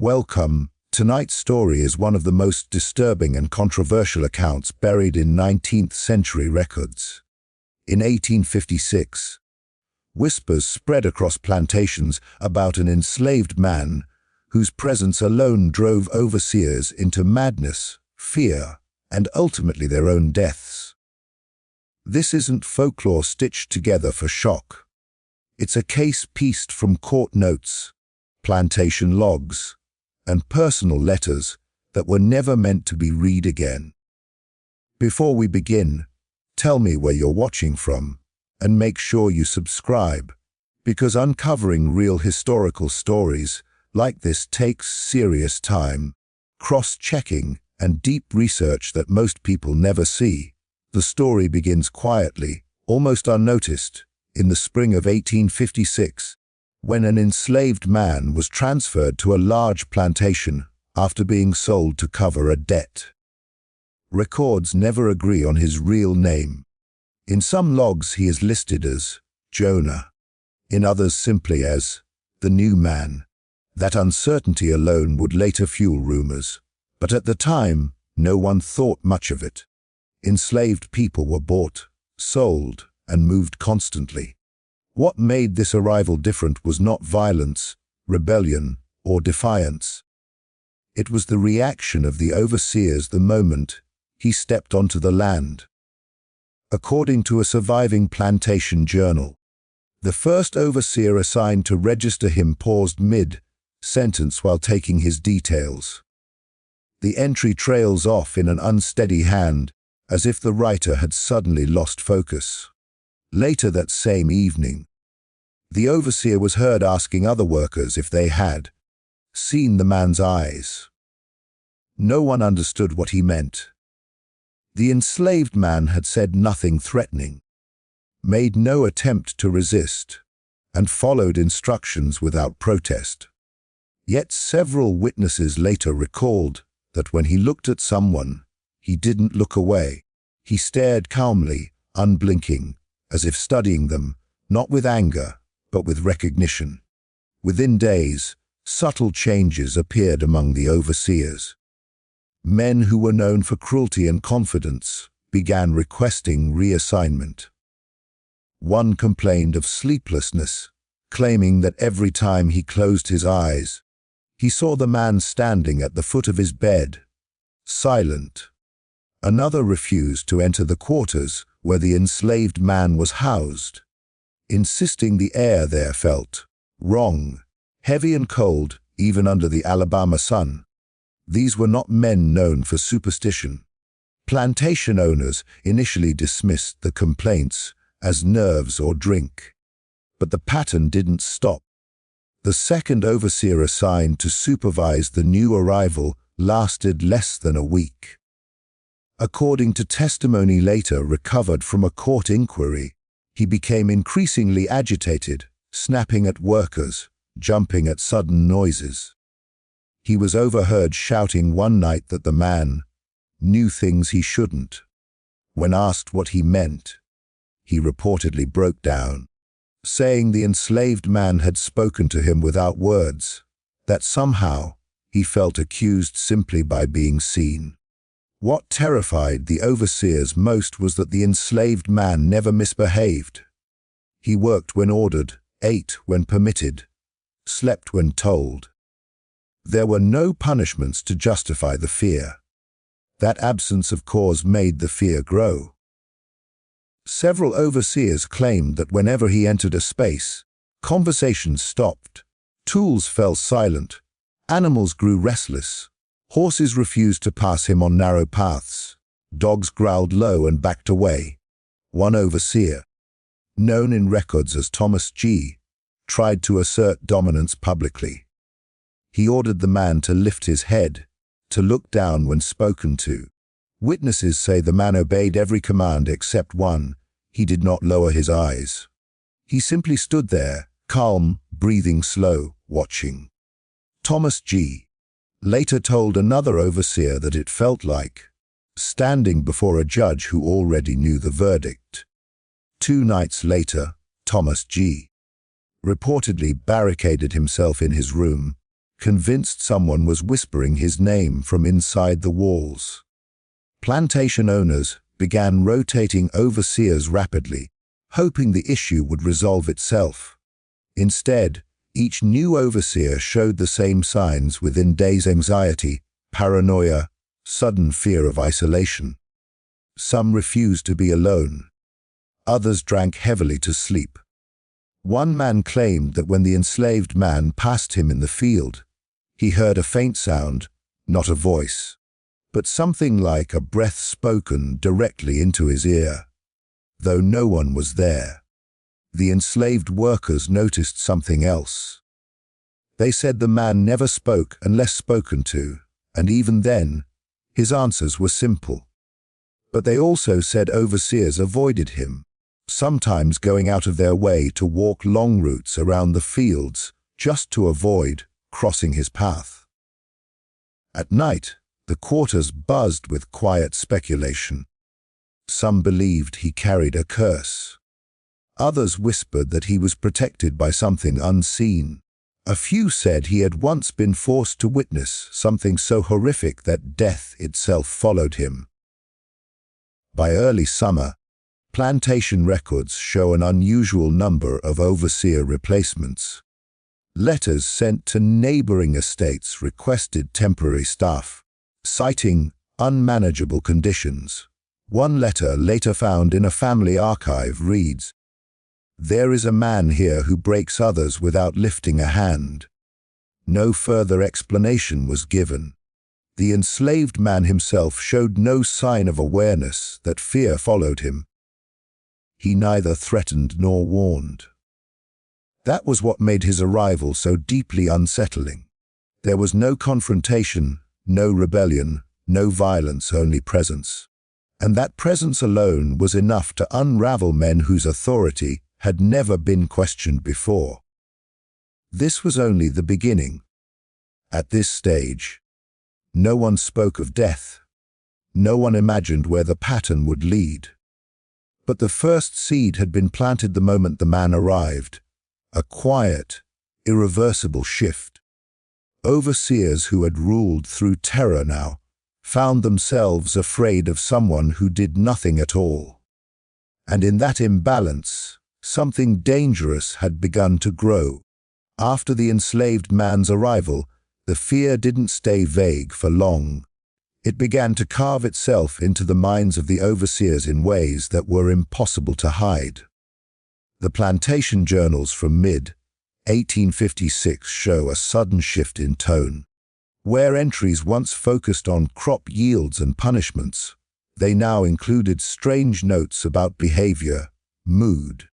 Welcome. Tonight's story is one of the most disturbing and controversial accounts buried in 19th century records. In 1856, whispers spread across plantations about an enslaved man whose presence alone drove overseers into madness, fear, and ultimately their own deaths. This isn't folklore stitched together for shock. It's a case pieced from court notes, plantation logs, and personal letters that were never meant to be read again. Before we begin, tell me where you're watching from, and make sure you subscribe, because uncovering real historical stories like this takes serious time, cross-checking, and deep research that most people never see. The story begins quietly, almost unnoticed, in the spring of 1856, when an enslaved man was transferred to a large plantation after being sold to cover a debt. Records never agree on his real name. In some logs he is listed as Jonah, in others simply as the new man. That uncertainty alone would later fuel rumors, but at the time, no one thought much of it. Enslaved people were bought, sold, and moved constantly. What made this arrival different was not violence, rebellion, or defiance. It was the reaction of the overseers the moment he stepped onto the land. According to a surviving plantation journal, the first overseer assigned to register him paused mid-sentence while taking his details. The entry trails off in an unsteady hand, as if the writer had suddenly lost focus. Later that same evening, the overseer was heard asking other workers if they had seen the man's eyes. No one understood what he meant. The enslaved man had said nothing threatening, made no attempt to resist, and followed instructions without protest. Yet several witnesses later recalled that when he looked at someone, he didn't look away. He stared calmly, unblinking, as if studying them, not with anger, but with recognition. Within days, subtle changes appeared among the overseers. Men who were known for cruelty and confidence began requesting reassignment. One complained of sleeplessness, claiming that every time he closed his eyes, he saw the man standing at the foot of his bed, silent. Another refused to enter the quarters where the enslaved man was housed, insisting the air there felt wrong, heavy and cold, even under the Alabama sun. These were not men known for superstition. Plantation owners initially dismissed the complaints as nerves or drink. But the pattern didn't stop. The second overseer assigned to supervise the new arrival lasted less than a week. According to testimony later recovered from a court inquiry, he became increasingly agitated, snapping at workers, jumping at sudden noises. He was overheard shouting one night that the man knew things he shouldn't. When asked what he meant, he reportedly broke down, saying the enslaved man had spoken to him without words, that somehow he felt accused simply by being seen. What terrified the overseers most was that the enslaved man never misbehaved. He worked when ordered, ate when permitted, slept when told. There were no punishments to justify the fear. That absence of cause made the fear grow. Several overseers claimed that whenever he entered a space, conversations stopped, tools fell silent, animals grew restless, horses refused to pass him on narrow paths, dogs growled low and backed away. One overseer, known in records as Thomas G., tried to assert dominance publicly. He ordered the man to lift his head, to look down when spoken to. Witnesses say the man obeyed every command except one. He did not lower his eyes. He simply stood there, calm, breathing slow, watching. Thomas G. later told another overseer that it felt like standing before a judge who already knew the verdict. 2 nights later, Thomas G. reportedly barricaded himself in his room, convinced someone was whispering his name from inside the walls. Plantation owners began rotating overseers rapidly, hoping the issue would resolve itself. Instead, each new overseer showed the same signs within days: anxiety, paranoia, sudden fear of isolation. Some refused to be alone. Others drank heavily to sleep. One man claimed that when the enslaved man passed him in the field, he heard a faint sound, not a voice, but something like a breath spoken directly into his ear, though no one was there. The enslaved workers noticed something else. They said the man never spoke unless spoken to, and even then, his answers were simple. But they also said overseers avoided him, sometimes going out of their way to walk long routes around the fields just to avoid crossing his path. At night, the quarters buzzed with quiet speculation. Some believed he carried a curse. Others whispered that he was protected by something unseen. A few said he had once been forced to witness something so horrific that death itself followed him. By early summer, plantation records show an unusual number of overseer replacements. Letters sent to neighboring estates requested temporary staff, citing unmanageable conditions. One letter later found in a family archive reads, "There is a man here who breaks others without lifting a hand." No further explanation was given. The enslaved man himself showed no sign of awareness that fear followed him. He neither threatened nor warned. That was what made his arrival so deeply unsettling. There was no confrontation, no rebellion, no violence, only presence. And that presence alone was enough to unravel men whose authority had never been questioned before. This was only the beginning. At this stage, no one spoke of death. No one imagined where the pattern would lead. But the first seed had been planted the moment the man arrived. A quiet, irreversible shift. Overseers who had ruled through terror now found themselves afraid of someone who did nothing at all. And in that imbalance, something dangerous had begun to grow. After the enslaved man's arrival, the fear didn't stay vague for long. It began to carve itself into the minds of the overseers in ways that were impossible to hide. The plantation journals from mid-1856 show a sudden shift in tone. Where entries once focused on crop yields and punishments, they now included strange notes about behavior, mood,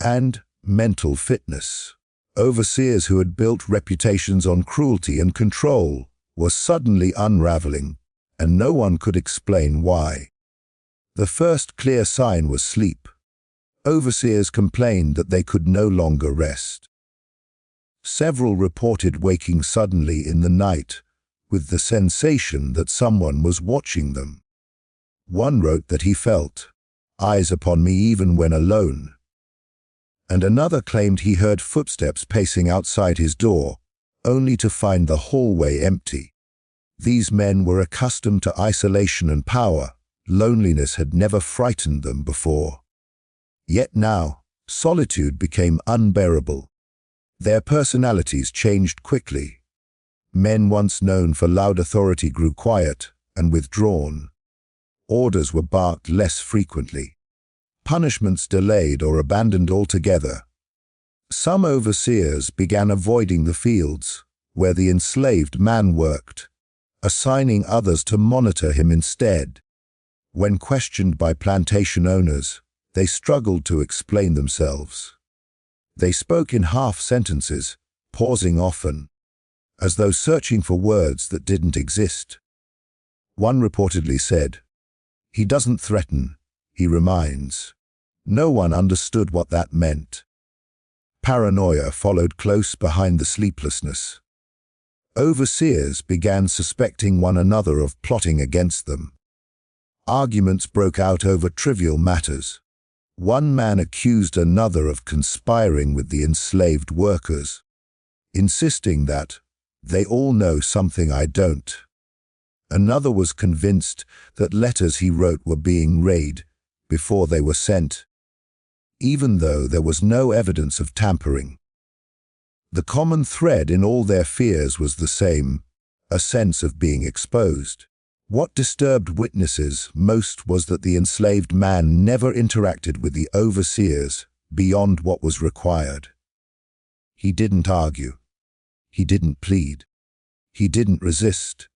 and mental fitness. Overseers who had built reputations on cruelty and control were suddenly unraveling, and no one could explain why. The first clear sign was sleep. Overseers complained that they could no longer rest. Several reported waking suddenly in the night, with the sensation that someone was watching them. One wrote that he felt eyes upon me even when alone. And another claimed he heard footsteps pacing outside his door, only to find the hallway empty. These men were accustomed to isolation and power. Loneliness had never frightened them before. Yet now, solitude became unbearable. Their personalities changed quickly. Men once known for loud authority grew quiet and withdrawn. Orders were barked less frequently. Punishments delayed or abandoned altogether. Some overseers began avoiding the fields where the enslaved man worked, assigning others to monitor him instead. When questioned by plantation owners, they struggled to explain themselves. They spoke in half sentences, pausing often, as though searching for words that didn't exist. One reportedly said, "He doesn't threaten, he reminds." No one understood what that meant. Paranoia followed close behind the sleeplessness. Overseers began suspecting one another of plotting against them. Arguments broke out over trivial matters. One man accused another of conspiring with the enslaved workers, insisting that, They all know something I don't. Another was convinced that letters he wrote were being read before they were sent, even though there was no evidence of tampering. The common thread in all their fears was the same, a sense of being exposed. What disturbed witnesses most was that the enslaved man never interacted with the overseers beyond what was required. He didn't argue. He didn't plead. He didn't resist.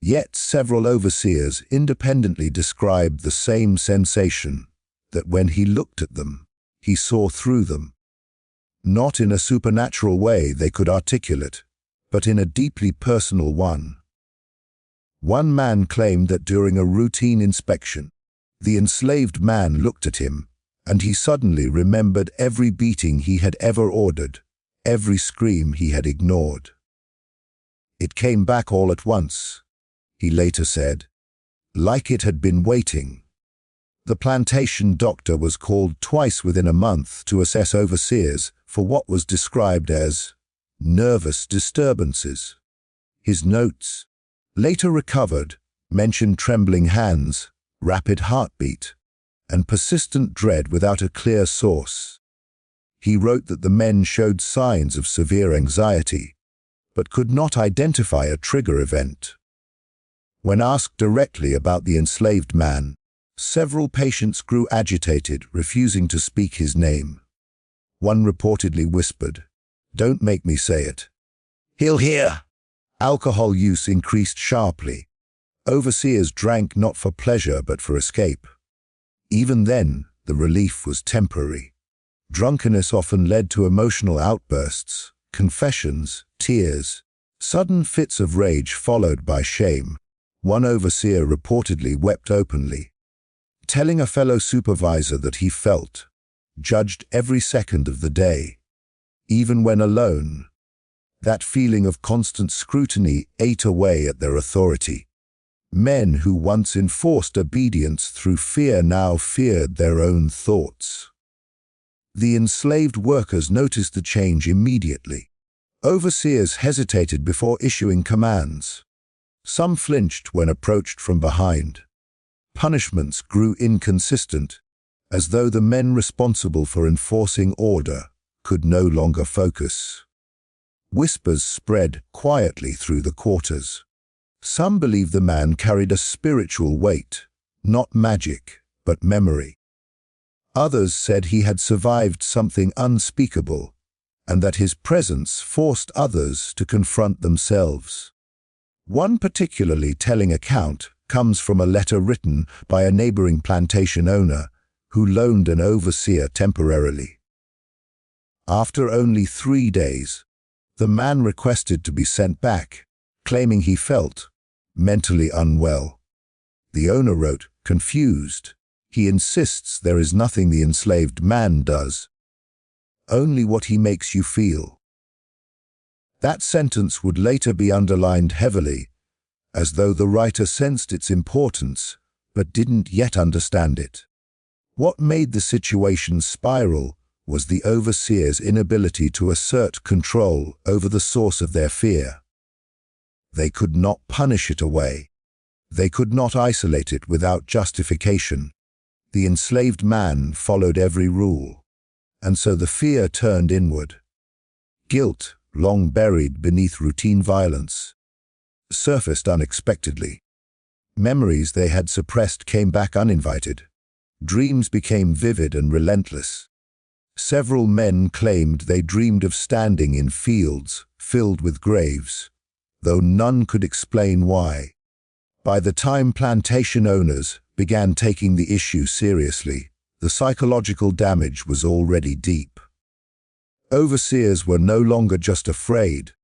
Yet several overseers independently described the same sensation, that when he looked at them, he saw through them. Not in a supernatural way they could articulate, but in a deeply personal one. One man claimed that during a routine inspection, the enslaved man looked at him, and he suddenly remembered every beating he had ever ordered, every scream he had ignored. It came back all at once, he later said, like it had been waiting. The plantation doctor was called twice within a month to assess overseers for what was described as nervous disturbances. His notes, later recovered, mentioned trembling hands, rapid heartbeat, and persistent dread without a clear source. He wrote that the men showed signs of severe anxiety, but could not identify a trigger event. When asked directly about the enslaved man, several patients grew agitated, refusing to speak his name. One reportedly whispered, "Don't make me say it. He'll hear." Alcohol use increased sharply. Overseers drank not for pleasure but for escape. Even then, the relief was temporary. Drunkenness often led to emotional outbursts, confessions, tears, sudden fits of rage followed by shame. One overseer reportedly wept openly, telling a fellow supervisor that he felt judged every second of the day. Even when alone, that feeling of constant scrutiny ate away at their authority. Men who once enforced obedience through fear now feared their own thoughts. The enslaved workers noticed the change immediately. Overseers hesitated before issuing commands. Some flinched when approached from behind. Punishments grew inconsistent, as though the men responsible for enforcing order could no longer focus. Whispers spread quietly through the quarters. Some believed the man carried a spiritual weight, not magic, but memory. Others said he had survived something unspeakable, and that his presence forced others to confront themselves. One particularly telling account comes from a letter written by a neighboring plantation owner who loaned an overseer temporarily. After only 3 days, the man requested to be sent back, claiming he felt mentally unwell. The owner wrote, confused, "He insists there is nothing the enslaved man does, only what he makes you feel." That sentence would later be underlined heavily, as though the writer sensed its importance but didn't yet understand it. What made the situation spiral was the overseer's inability to assert control over the source of their fear. They could not punish it away. They could not isolate it without justification. The enslaved man followed every rule, and so the fear turned inward. Guilt, long buried beneath routine violence, surfaced unexpectedly. Memories they had suppressed came back uninvited. Dreams became vivid and relentless. Several men claimed they dreamed of standing in fields filled with graves, though none could explain why. By the time plantation owners began taking the issue seriously, the psychological damage was already deep. Overseers were no longer just afraid.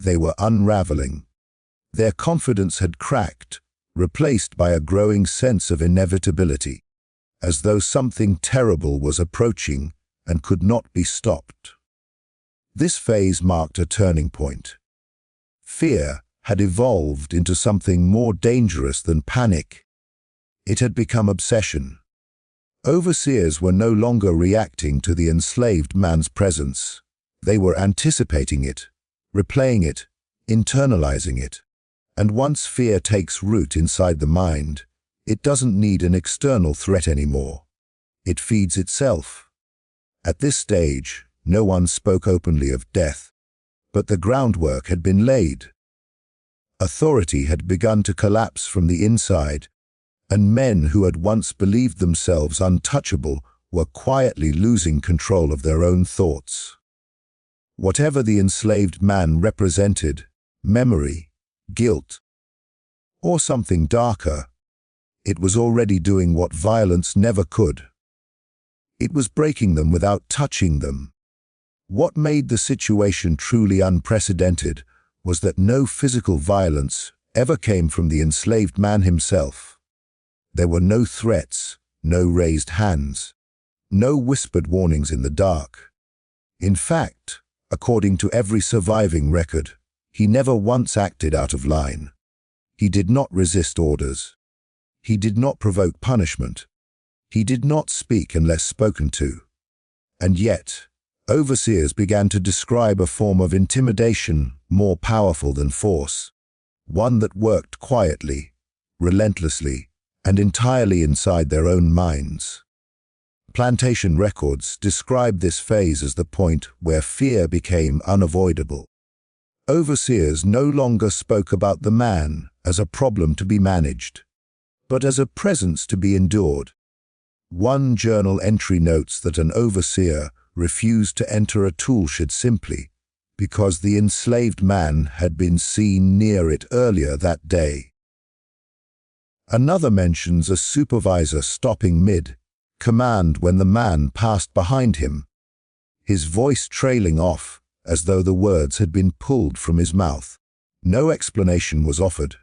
They were unraveling. Their confidence had cracked, replaced by a growing sense of inevitability, as though something terrible was approaching and could not be stopped. This phase marked a turning point. Fear had evolved into something more dangerous than panic. It had become obsession. Overseers were no longer reacting to the enslaved man's presence. They were anticipating it, replaying it, internalizing it. And once fear takes root inside the mind, it doesn't need an external threat anymore. It feeds itself. At this stage, no one spoke openly of death, but the groundwork had been laid. Authority had begun to collapse from the inside, and men who had once believed themselves untouchable were quietly losing control of their own thoughts. Whatever the enslaved man represented, memory, guilt, or something darker, it was already doing what violence never could. It was breaking them without touching them. What made the situation truly unprecedented was that no physical violence ever came from the enslaved man himself. There were no threats, no raised hands, no whispered warnings in the dark. In fact, according to every surviving record, he never once acted out of line. He did not resist orders. He did not provoke punishment. He did not speak unless spoken to. And yet, overseers began to describe a form of intimidation more powerful than force, one that worked quietly, relentlessly, and entirely inside their own minds. Plantation records describe this phase as the point where fear became unavoidable. Overseers no longer spoke about the man as a problem to be managed, but as a presence to be endured. One journal entry notes that an overseer refused to enter a toolshed simply because the enslaved man had been seen near it earlier that day. Another mentions a supervisor stopping mid-command when the man passed behind him, his voice trailing off as though the words had been pulled from his mouth. No explanation was offered.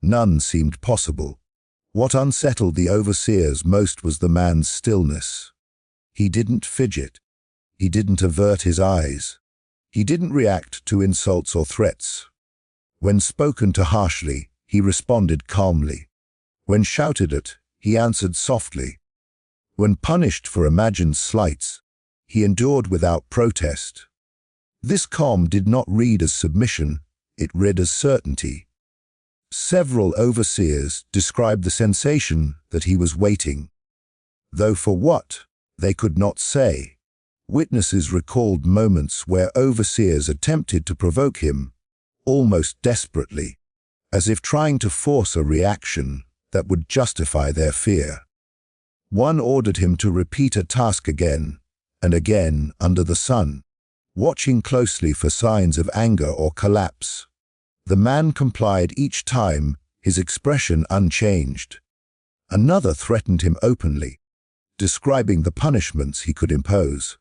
None seemed possible. What unsettled the overseers most was the man's stillness. He didn't fidget. He didn't avert his eyes. He didn't react to insults or threats. When spoken to harshly, he responded calmly. When shouted at, he answered softly. When punished for imagined slights, he endured without protest. This calm did not read as submission, it read as certainty. Several overseers described the sensation that he was waiting, though for what, they could not say. Witnesses recalled moments where overseers attempted to provoke him, almost desperately, as if trying to force a reaction that would justify their fear. One ordered him to repeat a task again and again under the sun, watching closely for signs of anger or collapse. The man complied each time, his expression unchanged. Another threatened him openly, describing the punishments he could impose.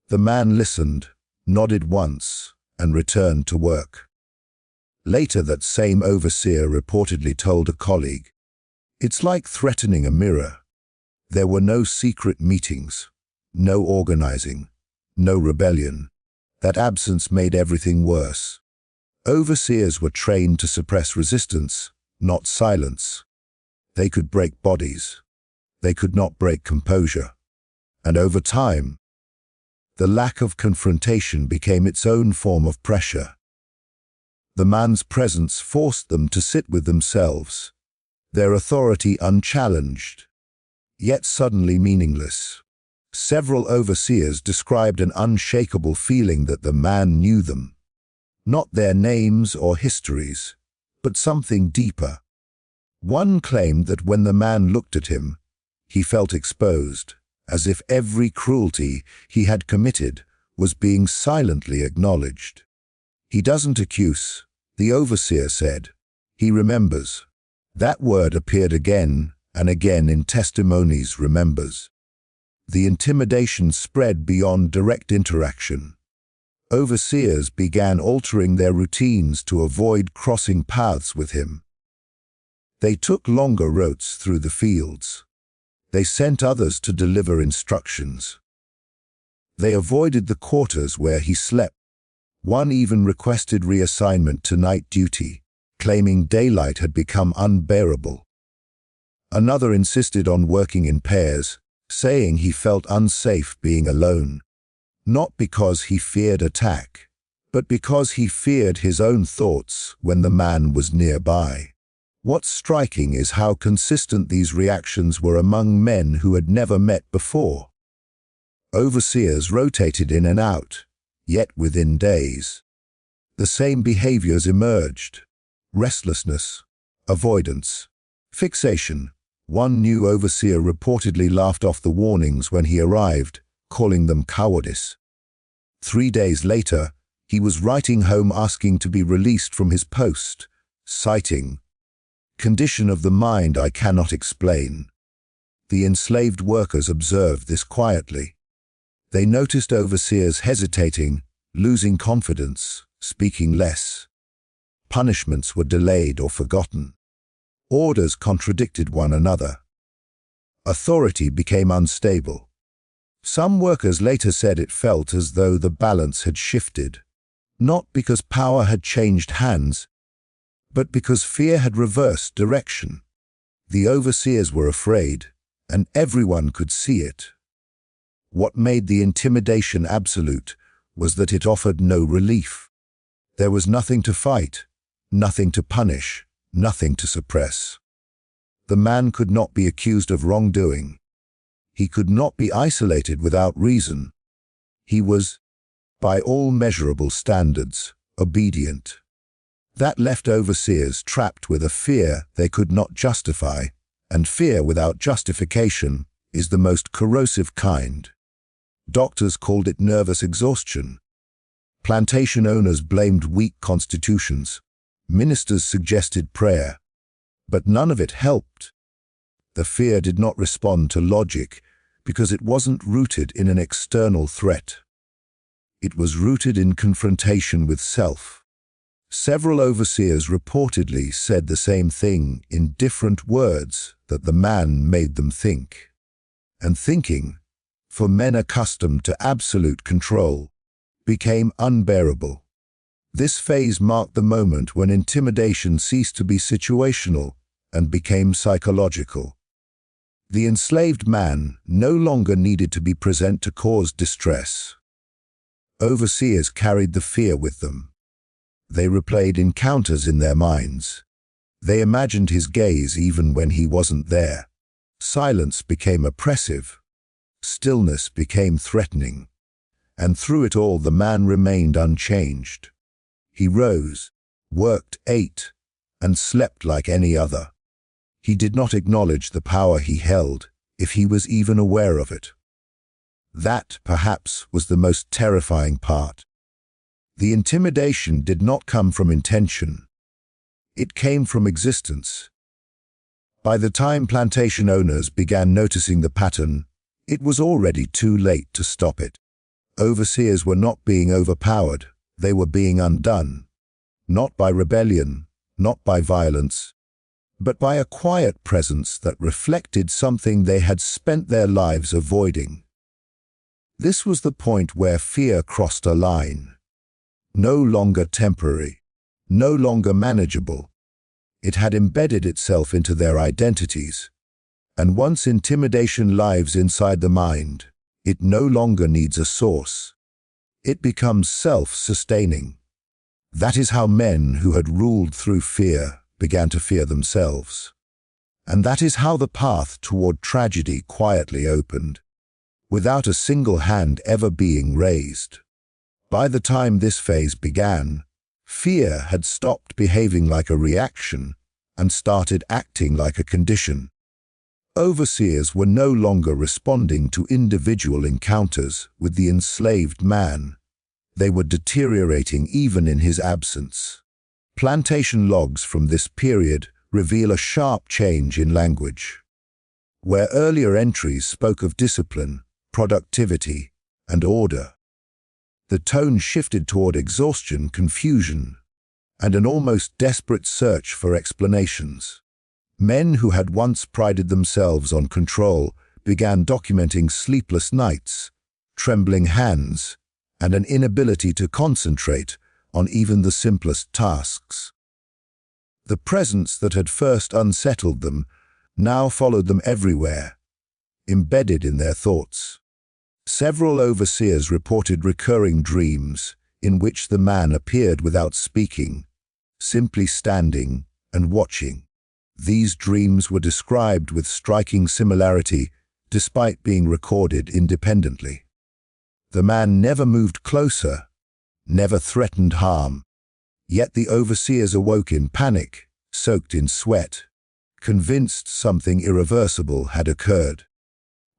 The man listened, nodded once, and returned to work. Later, that same overseer reportedly told a colleague, "It's like threatening a mirror. There were no secret meetings, no organizing, no rebellion. That absence made everything worse." Overseers were trained to suppress resistance, not silence. They could break bodies. They could not break composure. And over time, the lack of confrontation became its own form of pressure. The man's presence forced them to sit with themselves, their authority unchallenged, yet suddenly meaningless. Several overseers described an unshakable feeling that the man knew them. Not their names or histories, but something deeper. One claimed that when the man looked at him, he felt exposed, as if every cruelty he had committed was being silently acknowledged. "He doesn't accuse," the overseer said. "He remembers." That word appeared again and again in testimonies, remembers. The intimidation spread beyond direct interaction. Overseers began altering their routines to avoid crossing paths with him. They took longer routes through the fields. They sent others to deliver instructions. They avoided the quarters where he slept. One even requested reassignment to night duty, claiming daylight had become unbearable. Another insisted on working in pairs, saying he felt unsafe being alone, not because he feared attack, but because he feared his own thoughts when the man was nearby. What's striking is how consistent these reactions were among men who had never met before. Overseers rotated in and out, yet within days, the same behaviors emerged: restlessness, avoidance, fixation. One new overseer reportedly laughed off the warnings when he arrived, calling them cowardice. 3 days later, he was writing home asking to be released from his post, citing, "Condition of the mind I cannot explain." The enslaved workers observed this quietly. They noticed overseers hesitating, losing confidence, speaking less. Punishments were delayed or forgotten. Orders contradicted one another. Authority became unstable. Some workers later said it felt as though the balance had shifted, not because power had changed hands, but because fear had reversed direction. The overseers were afraid, and everyone could see it. What made the intimidation absolute was that it offered no relief. There was nothing to fight, nothing to punish, nothing to suppress. The man could not be accused of wrongdoing. He could not be isolated without reason. He was, by all measurable standards, obedient. That left overseers trapped with a fear they could not justify, and fear without justification is the most corrosive kind. Doctors called it nervous exhaustion. Plantation owners blamed weak constitutions. Ministers suggested prayer. But none of it helped. The fear did not respond to logic because it wasn't rooted in an external threat. It was rooted in confrontation with self. Several overseers reportedly said the same thing in different words, that the man made them think. And thinking, for men accustomed to absolute control, became unbearable. This phase marked the moment when intimidation ceased to be situational and became psychological. The enslaved man no longer needed to be present to cause distress. Overseers carried the fear with them. They replayed encounters in their minds. They imagined his gaze even when he wasn't there. Silence became oppressive. Stillness became threatening. And through it all, the man remained unchanged. He rose, worked, ate, and slept like any other. He did not acknowledge the power he held, if he was even aware of it. That, perhaps, was the most terrifying part. The intimidation did not come from intention. It came from existence. By the time plantation owners began noticing the pattern, it was already too late to stop it. Overseers were not being overpowered, they were being undone. Not by rebellion, not by violence, but by a quiet presence that reflected something they had spent their lives avoiding. This was the point where fear crossed a line. No longer temporary, no longer manageable. It had embedded itself into their identities. And once intimidation lives inside the mind, it no longer needs a source. It becomes self-sustaining. That is how men who had ruled through fear began to fear themselves. And that is how the path toward tragedy quietly opened, without a single hand ever being raised. By the time this phase began, fear had stopped behaving like a reaction and started acting like a condition. Overseers were no longer responding to individual encounters with the enslaved man. They were deteriorating even in his absence. Plantation logs from this period reveal a sharp change in language. Where earlier entries spoke of discipline, productivity, and order, the tone shifted toward exhaustion, confusion, and an almost desperate search for explanations. Men who had once prided themselves on control began documenting sleepless nights, trembling hands, and an inability to concentrate on even the simplest tasks. The presence that had first unsettled them now followed them everywhere, embedded in their thoughts. Several overseers reported recurring dreams, in which the man appeared without speaking, simply standing and watching. These dreams were described with striking similarity despite being recorded independently. The man never moved closer, never threatened harm. Yet the overseers awoke in panic, soaked in sweat, convinced something irreversible had occurred.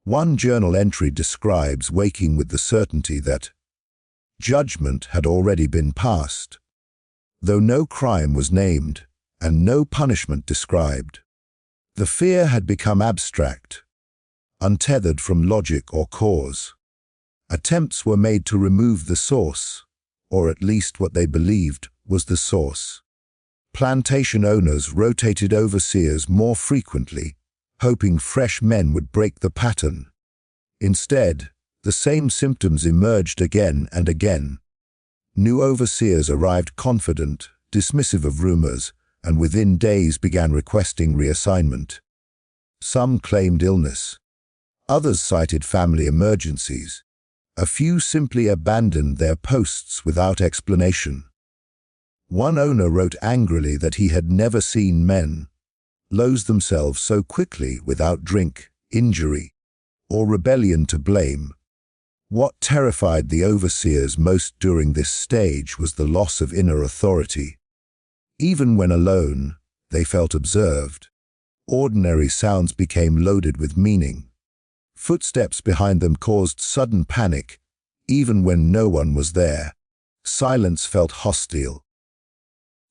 One journal entry describes waking with the certainty that judgment had already been passed, though no crime was named and no punishment described. The fear had become abstract, untethered from logic or cause. Attempts were made to remove the source, or at least what they believed was the source. Plantation owners rotated overseers more frequently, hoping fresh men would break the pattern. Instead, the same symptoms emerged again and again. New overseers arrived confident, dismissive of rumors, and within days began requesting reassignment. Some claimed illness. Others cited family emergencies. A few simply abandoned their posts without explanation. One owner wrote angrily that he had never seen men lose themselves so quickly without drink, injury, or rebellion to blame. What terrified the overseers most during this stage was the loss of inner authority. Even when alone, they felt observed. Ordinary sounds became loaded with meaning. Footsteps behind them caused sudden panic, even when no one was there. Silence felt hostile.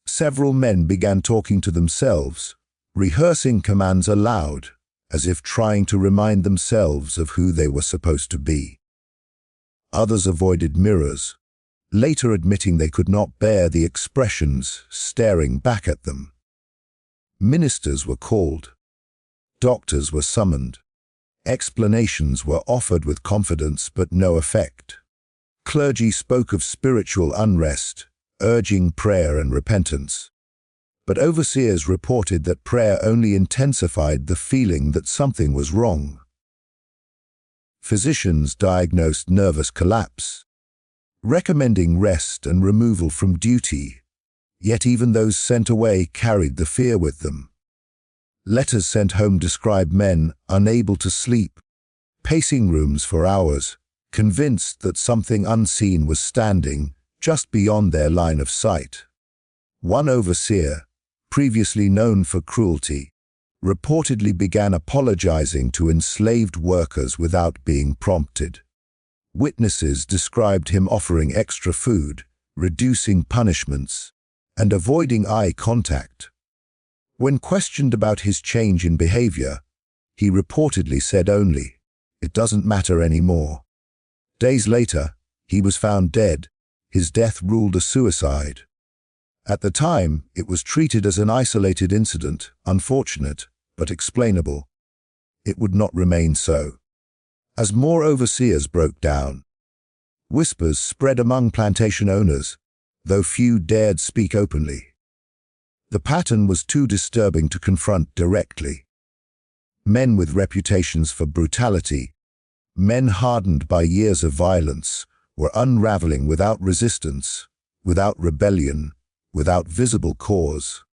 Several men began talking to themselves, rehearsing commands aloud, as if trying to remind themselves of who they were supposed to be. Others avoided mirrors, later admitting they could not bear the expressions staring back at them. Ministers were called. Doctors were summoned. Explanations were offered with confidence but no effect. Clergy spoke of spiritual unrest, urging prayer and repentance. But overseers reported that prayer only intensified the feeling that something was wrong. Physicians diagnosed nervous collapse, recommending rest and removal from duty, yet even those sent away carried the fear with them. Letters sent home describe men unable to sleep, pacing rooms for hours, convinced that something unseen was standing just beyond their line of sight. One overseer, previously known for cruelty, reportedly began apologizing to enslaved workers without being prompted. Witnesses described him offering extra food, reducing punishments, and avoiding eye contact. When questioned about his change in behavior, he reportedly said only, "It doesn't matter anymore." Days later, he was found dead. His death ruled a suicide. At the time, it was treated as an isolated incident, unfortunate, but explainable. It would not remain so. As more overseers broke down, whispers spread among plantation owners, though few dared speak openly. The pattern was too disturbing to confront directly. Men with reputations for brutality, men hardened by years of violence, were unraveling without resistance, without rebellion, without visible cause.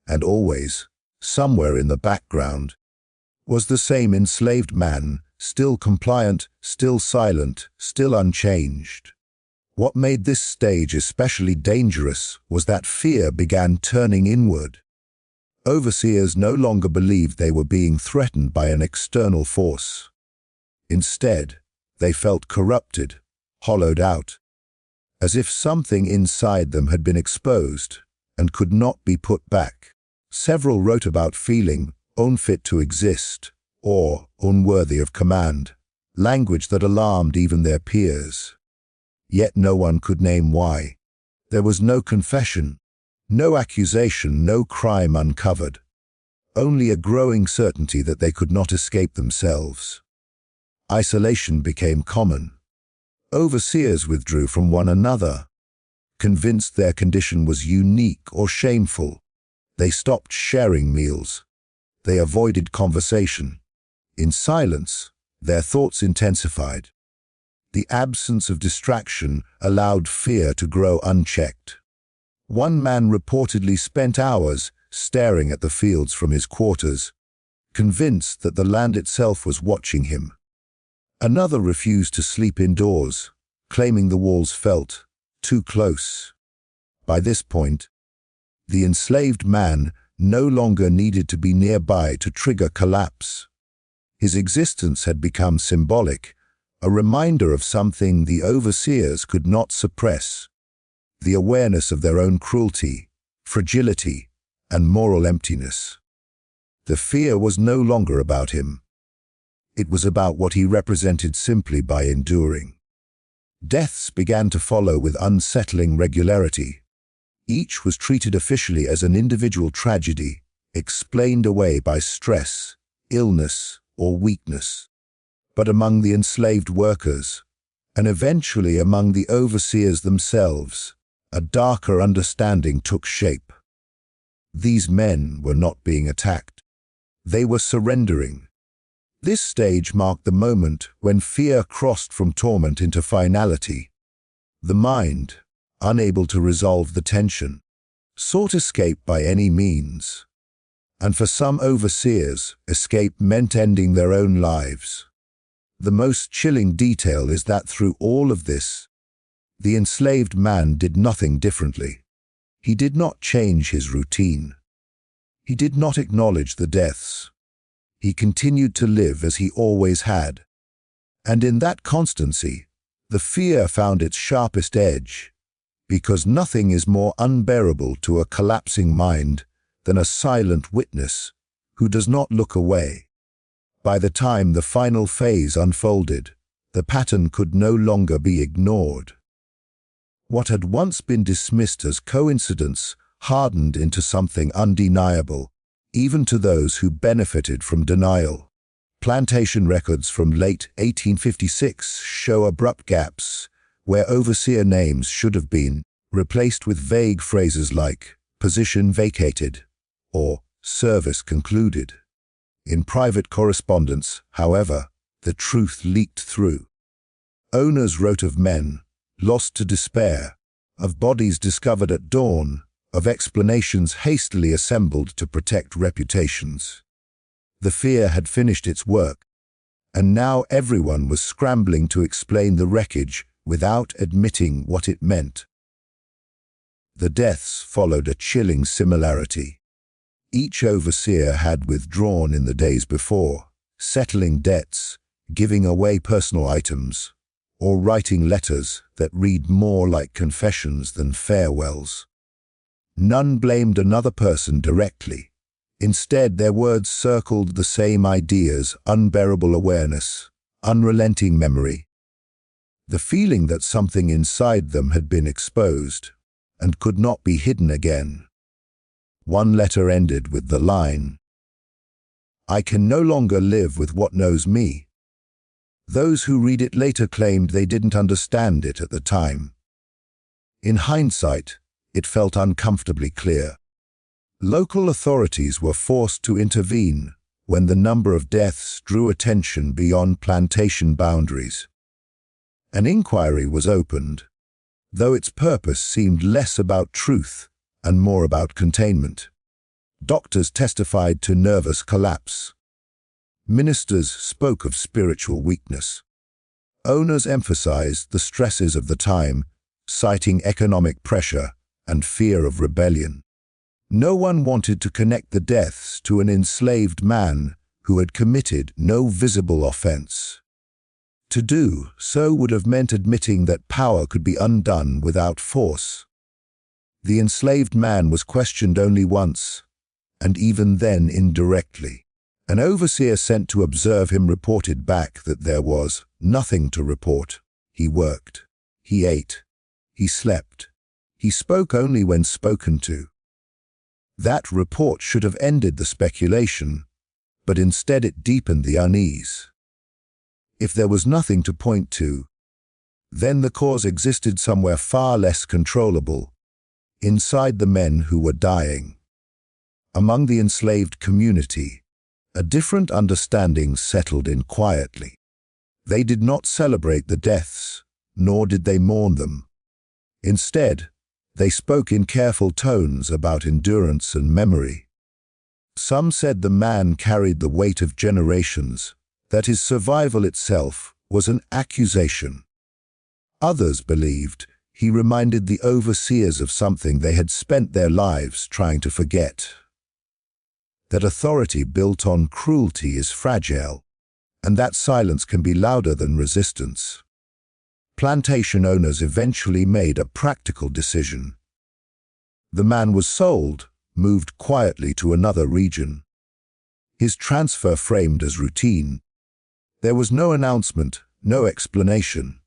And always, somewhere in the background, was the same enslaved man, still compliant, still silent, still unchanged. What made this stage especially dangerous was that fear began turning inward. Overseers no longer believed they were being threatened by an external force. Instead, they felt corrupted, hollowed out, as if something inside them had been exposed and could not be put back. Several wrote about feeling unfit to exist or unworthy of command, language that alarmed even their peers. Yet no one could name why. There was no confession, no accusation, no crime uncovered, only a growing certainty that they could not escape themselves. Isolation became common. Overseers withdrew from one another, convinced their condition was unique or shameful. They stopped sharing meals. They avoided conversation. In silence, their thoughts intensified. The absence of distraction allowed fear to grow unchecked. One man reportedly spent hours staring at the fields from his quarters, convinced that the land itself was watching him. Another refused to sleep indoors, claiming the walls felt too close. By this point, the enslaved man no longer needed to be nearby to trigger collapse. His existence had become symbolic, a reminder of something the overseers could not suppress: the awareness of their own cruelty, fragility, and moral emptiness. The fear was no longer about him. It was about what he represented simply by enduring. Deaths began to follow with unsettling regularity. Each was treated officially as an individual tragedy, explained away by stress, illness, or weakness. But among the enslaved workers, and eventually among the overseers themselves, a darker understanding took shape. These men were not being attacked. They were surrendering. This stage marked the moment when fear crossed from torment into finality. The mind, unable to resolve the tension, sought escape by any means. And for some overseers, escape meant ending their own lives. The most chilling detail is that through all of this, the enslaved man did nothing differently. He did not change his routine. He did not acknowledge the deaths. He continued to live as he always had. And in that constancy, the fear found its sharpest edge, because nothing is more unbearable to a collapsing mind than a silent witness who does not look away. By the time the final phase unfolded, the pattern could no longer be ignored. What had once been dismissed as coincidence hardened into something undeniable, even to those who benefited from denial. Plantation records from late 1856 show abrupt gaps where overseer names should have been replaced with vague phrases like "position vacated" or "service concluded." In private correspondence, however, the truth leaked through. Owners wrote of men lost to despair, of bodies discovered at dawn, of explanations hastily assembled to protect reputations. The fear had finished its work, and now everyone was scrambling to explain the wreckage without admitting what it meant. The deaths followed a chilling similarity. Each overseer had withdrawn in the days before, settling debts, giving away personal items, or writing letters that read more like confessions than farewells. None blamed another person directly. Instead, their words circled the same ideas: unbearable awareness, unrelenting memory, the feeling that something inside them had been exposed and could not be hidden again. One letter ended with the line, "I can no longer live with what knows me." Those who read it later claimed they didn't understand it at the time. In hindsight, it felt uncomfortably clear. Local authorities were forced to intervene when the number of deaths drew attention beyond plantation boundaries. An inquiry was opened, though its purpose seemed less about truth and more about containment. Doctors testified to nervous collapse. Ministers spoke of spiritual weakness. Owners emphasized the stresses of the time, citing economic pressure and fear of rebellion. No one wanted to connect the deaths to an enslaved man who had committed no visible offense. To do so would have meant admitting that power could be undone without force. The enslaved man was questioned only once, and even then indirectly. An overseer sent to observe him reported back that there was nothing to report. He worked, he ate, he slept, he spoke only when spoken to. That report should have ended the speculation, but instead it deepened the unease. If there was nothing to point to, then the cause existed somewhere far less controllable, inside the men who were dying. Among the enslaved community, a different understanding settled in quietly. They did not celebrate the deaths, nor did they mourn them. Instead, they spoke in careful tones about endurance and memory. Some said the man carried the weight of generations, that his survival itself was an accusation. Others believed he reminded the overseers of something they had spent their lives trying to forget. That authority built on cruelty is fragile, and that silence can be louder than resistance. Plantation owners eventually made a practical decision. The man was sold, moved quietly to another region. His transfer framed as routine. There was no announcement, no explanation.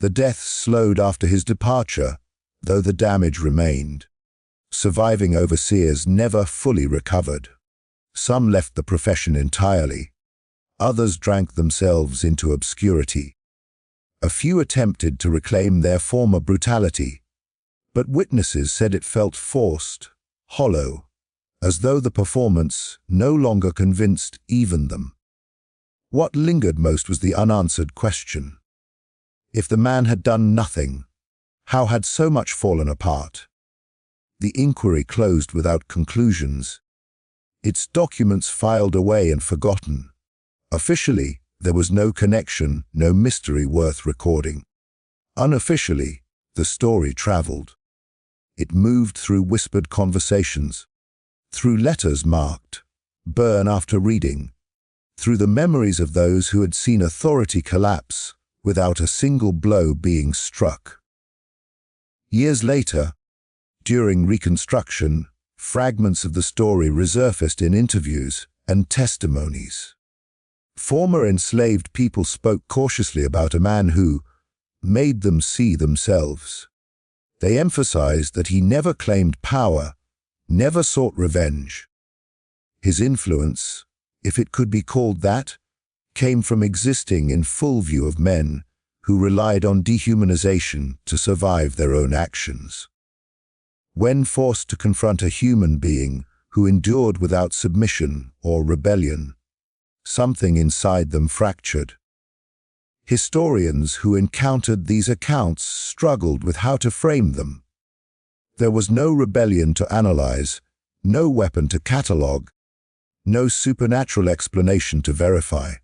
The deaths slowed after his departure, though the damage remained. Surviving overseers never fully recovered. Some left the profession entirely. Others drank themselves into obscurity. A few attempted to reclaim their former brutality, but witnesses said it felt forced, hollow, as though the performance no longer convinced even them. What lingered most was the unanswered question. If the man had done nothing, how had so much fallen apart? The inquiry closed without conclusions, its documents filed away and forgotten. Officially, there was no connection, no mystery worth recording. Unofficially, the story traveled. It moved through whispered conversations, through letters marked, burn after reading, through the memories of those who had seen authority collapse without a single blow being struck. Years later, during reconstruction, fragments of the story resurfaced in interviews and testimonies. Former enslaved people spoke cautiously about a man who made them see themselves. They emphasized that he never claimed power, never sought revenge. His influence, if it could be called that, came from existing in full view of men who relied on dehumanization to survive their own actions. When forced to confront a human being who endured without submission or rebellion, something inside them fractured. Historians who encountered these accounts struggled with how to frame them. There was no rebellion to analyze, no weapon to catalogue, no supernatural explanation to verify.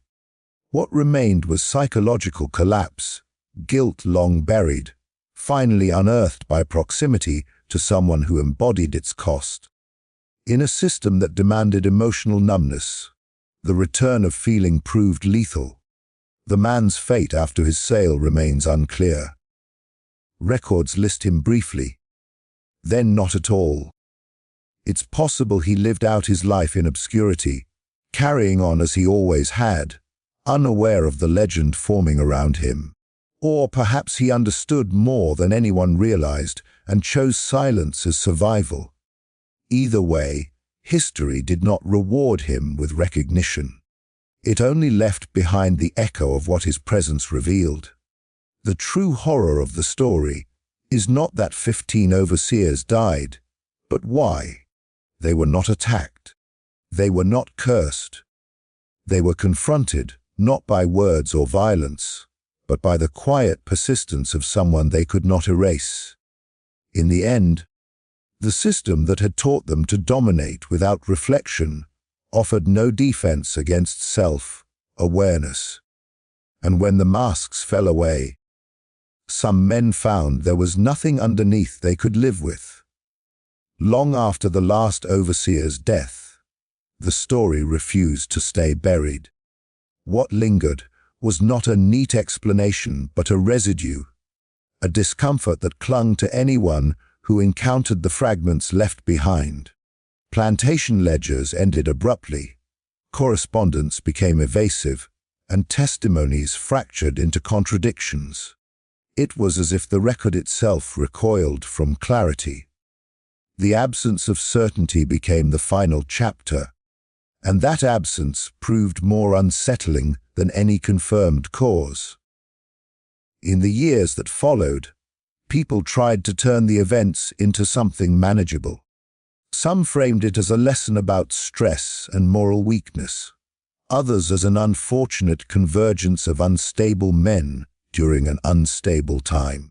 What remained was psychological collapse, guilt long buried, finally unearthed by proximity to someone who embodied its cost. In a system that demanded emotional numbness, the return of feeling proved lethal. The man's fate after his sale remains unclear. Records list him briefly, then not at all. It's possible he lived out his life in obscurity, carrying on as he always had, unaware of the legend forming around him. Or perhaps he understood more than anyone realized and chose silence as survival. Either way, history did not reward him with recognition. It only left behind the echo of what his presence revealed. The true horror of the story is not that 15 overseers died, but why. They were not attacked. They were not cursed. They were confronted, not by words or violence, but by the quiet persistence of someone they could not erase. In the end, the system that had taught them to dominate without reflection offered no defense against self-awareness. And when the masks fell away, some men found there was nothing underneath they could live with. Long after the last overseer's death, the story refused to stay buried. What lingered was not a neat explanation but a residue, a discomfort that clung to anyone who encountered the fragments left behind. Plantation ledgers ended abruptly, correspondence became evasive, and testimonies fractured into contradictions. It was as if the record itself recoiled from clarity. The absence of certainty became the final chapter, and that absence proved more unsettling than any confirmed cause. In the years that followed, people tried to turn the events into something manageable. Some framed it as a lesson about stress and moral weakness. others as an unfortunate convergence of unstable men during an unstable time.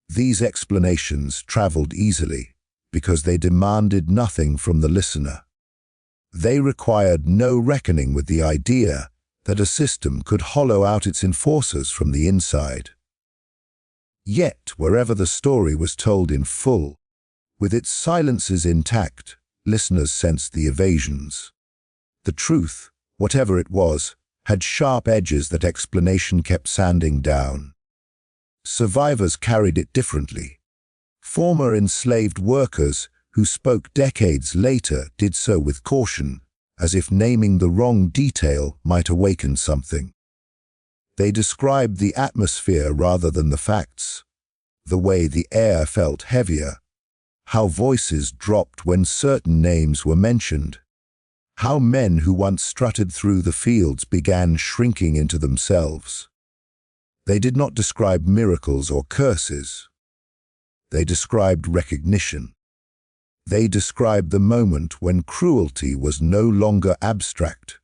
These explanations traveled easily because they demanded nothing from the listener. They required no reckoning with the idea that a system could hollow out its enforcers from the inside. Yet, wherever the story was told in full, with its silences intact, listeners sensed the evasions. The truth, whatever it was, had sharp edges that explanation kept sanding down. Survivors carried it differently. Former enslaved workers who spoke decades later did so with caution, as if naming the wrong detail might awaken something. They described the atmosphere rather than the facts, the way the air felt heavier, how voices dropped when certain names were mentioned, how men who once strutted through the fields began shrinking into themselves. They did not describe miracles or curses. They described recognition. They described the moment when cruelty was no longer abstract,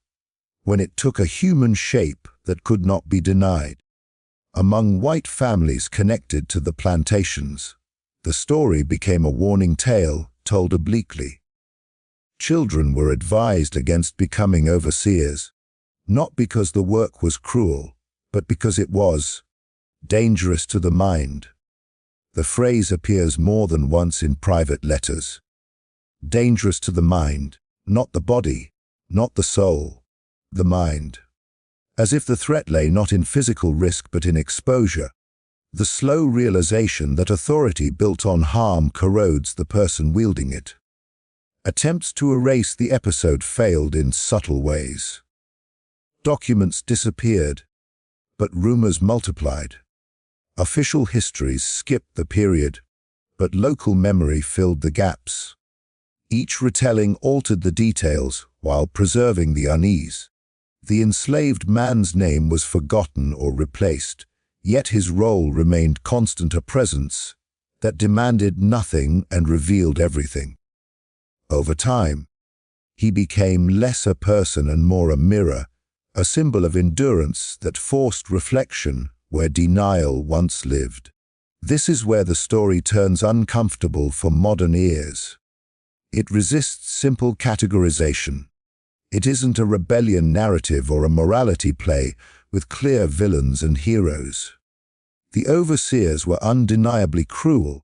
when it took a human shape that could not be denied. Among white families connected to the plantations, the story became a warning tale told obliquely. Children were advised against becoming overseers, not because the work was cruel, but because it was dangerous to the mind. The phrase appears more than once in private letters. Dangerous to the mind, not the body, not the soul, the mind. As if the threat lay not in physical risk but in exposure. The slow realization that authority built on harm corrodes the person wielding it. Attempts to erase the episode failed in subtle ways. Documents disappeared, but rumors multiplied. Official histories skipped the period, but local memory filled the gaps. Each retelling altered the details while preserving the unease. The enslaved man's name was forgotten or replaced, yet his role remained constant, a presence that demanded nothing and revealed everything. Over time, he became less a person and more a mirror, a symbol of endurance that forced reflection where denial once lived. This is where the story turns uncomfortable for modern ears. It resists simple categorization. It isn't a rebellion narrative or a morality play with clear villains and heroes. The overseers were undeniably cruel,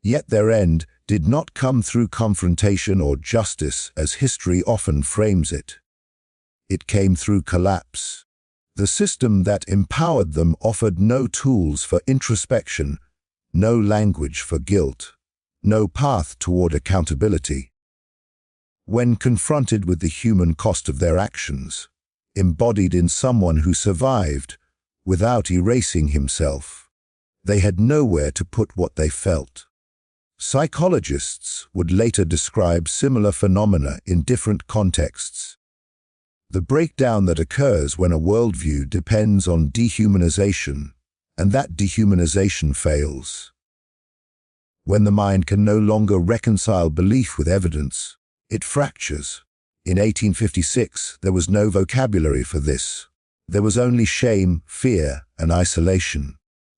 yet their end did not come through confrontation or justice as history often frames it. It came through collapse. The system that empowered them offered no tools for introspection, no language for guilt, no path toward accountability. When confronted with the human cost of their actions, embodied in someone who survived without erasing himself, they had nowhere to put what they felt. Psychologists would later describe similar phenomena in different contexts. The breakdown that occurs when a worldview depends on dehumanization, and that dehumanization fails. When the mind can no longer reconcile belief with evidence, it fractures. In 1856, there was no vocabulary for this. There was only shame, fear, and isolation.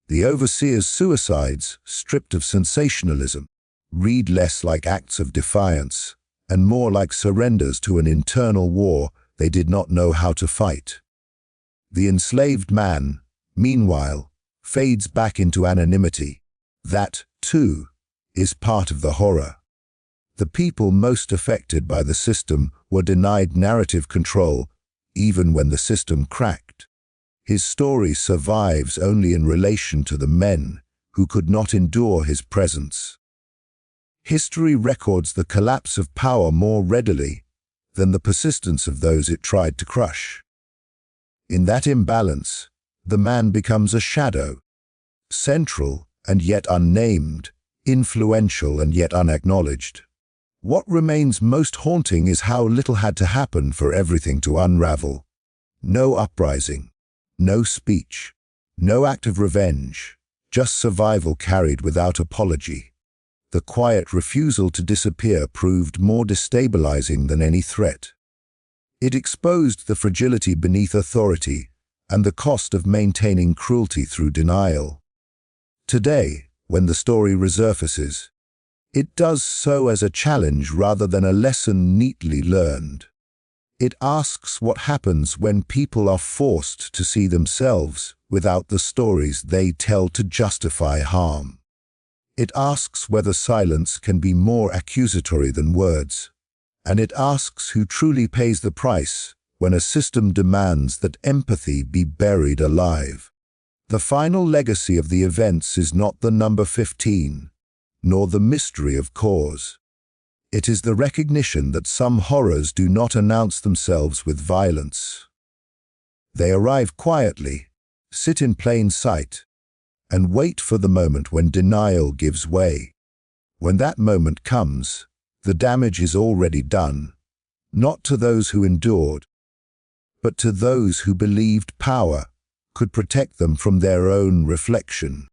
The overseers' suicides, stripped of sensationalism, read less like acts of defiance and more like surrenders to an internal war they did not know how to fight. The enslaved man, meanwhile, fades back into anonymity. That, too, is part of the horror. The people most affected by the system were denied narrative control, even when the system cracked. His story survives only in relation to the men who could not endure his presence. History records the collapse of power more readily than the persistence of those it tried to crush. In that imbalance, the man becomes a shadow, central and yet unnamed, influential and yet unacknowledged. What remains most haunting is how little had to happen for everything to unravel. No uprising, no speech, no act of revenge, just survival carried without apology. The quiet refusal to disappear proved more destabilizing than any threat. It exposed the fragility beneath authority and the cost of maintaining cruelty through denial. Today, when the story resurfaces, it does so as a challenge rather than a lesson neatly learned. It asks what happens when people are forced to see themselves without the stories they tell to justify harm. It asks whether silence can be more accusatory than words. And it asks who truly pays the price when a system demands that empathy be buried alive. The final legacy of the events is not the number 15, nor the mystery of cause. It is the recognition that some horrors do not announce themselves with violence. They arrive quietly, sit in plain sight, and wait for the moment when denial gives way. When that moment comes, the damage is already done, not to those who endured, but to those who believed power could protect them from their own reflection.